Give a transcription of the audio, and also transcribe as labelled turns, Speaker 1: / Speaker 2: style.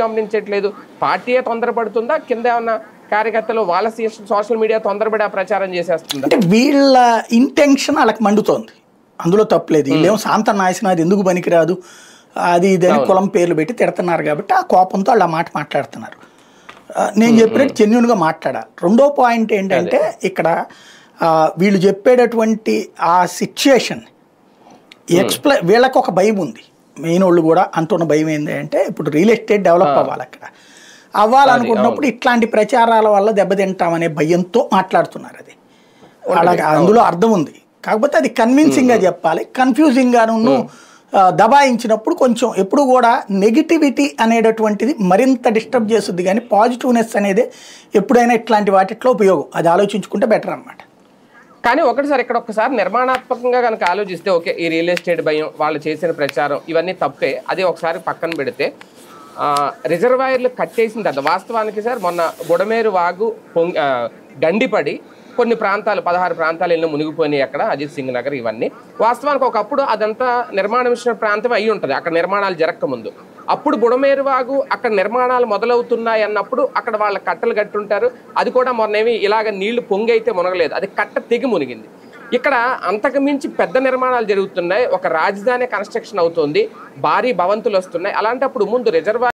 Speaker 1: గమనించట్లేదు? పార్టీయే తొందరపడుతుందా, కింద ఏమన్నా కార్యకర్తలు వాళ్ళ సోషల్ మీడియా తొందరపడి ఆ ప్రచారం చేసేస్తుందా?
Speaker 2: అంటే వీళ్ళ ఇంటెన్షన్ వాళ్ళకి మండుతోంది, అందులో తప్పలేదు. వీళ్ళేమో శాంత నాయసనాది ఎందుకు పనికిరాదు అది ఇదని కులం పేర్లు పెట్టి తిడుతున్నారు కాబట్టి ఆ కోపంతో వాళ్ళు ఆ మాట మాట్లాడుతున్నారు. నేను చెప్పినట్టు జెన్యూన్గా మాట్లాడాలి. రెండో పాయింట్ ఏంటంటే ఇక్కడ వీళ్ళు చెప్పేటటువంటి ఆ సిచ్యుయేషన్ వీళ్ళకి ఒక భయం ఉంది. మెయిన్ వాళ్ళు కూడా అంటున్న భయం ఏంటి అంటే ఇప్పుడు రియల్ ఎస్టేట్ డెవలప్ అవ్వాలి, అక్కడ అవ్వాలనుకున్నప్పుడు ఇట్లాంటి ప్రచారాల వల్ల దెబ్బతింటామనే భయంతో మాట్లాడుతున్నారు. అది అలాగే అందులో అర్థం ఉంది. కాకపోతే అది కన్విన్సింగ్గా చెప్పాలి. కన్ఫ్యూజింగ్గాను దబాయించినప్పుడు కొంచెం ఎప్పుడు కూడా నెగిటివిటీ అనేటటువంటిది మరింత డిస్టర్బ్ చేస్తుంది, కానీ పాజిటివ్నెస్ అనేది ఎప్పుడైనా ఇట్లాంటి వాటిట్లో ఉపయోగం. అది ఆలోచించుకుంటే బెటర్ అన్నమాట.
Speaker 1: కానీ ఒకటిసారి ఇక్కడ ఒక్కసారి నిర్మాణాత్మకంగా కనుక ఆలోచిస్తే ఓకే, ఈ రియల్ ఎస్టేట్ భయం, వాళ్ళు చేసిన ప్రచారం ఇవన్నీ తప్పే. అది ఒకసారి పక్కన పెడితే రిజర్వాయర్లు కట్టేసిన తర్వాత వాస్తవానికి సార్ మొన్న బుడమేరు వాగు గండిపడి కొన్ని ప్రాంతాలు 16 ప్రాంతాలు ఎన్నో మునిగిపోయినాయి. అక్కడ అజిత్ సింగ్ నగర్ ఇవన్నీ వాస్తవానికి ఒకప్పుడు అదంతా నిర్మాణమించిన ప్రాంతం అయి ఉంటుంది అక్కడ నిర్మాణాలు జరగకముందు. అప్పుడు బుడమేరు వాగు అక్కడ నిర్మాణాలు మొదలవుతున్నాయి అన్నప్పుడు అక్కడ వాళ్ళ కట్టలు కట్టుంటారు. అది కూడా మొన్నేమి ఇలాగ నీళ్లు పొంగి అయితే మునగలేదు, అది కట్ట తెగి మునిగింది. ఇక్కడ అంతకు మించి పెద్ద నిర్మాణాలు జరుగుతున్నాయి, ఒక రాజధాని కన్స్ట్రక్షన్ అవుతుంది, భారీ భవంతులు వస్తున్నాయి. అలాంటప్పుడు ముందు రిజర్వాయర్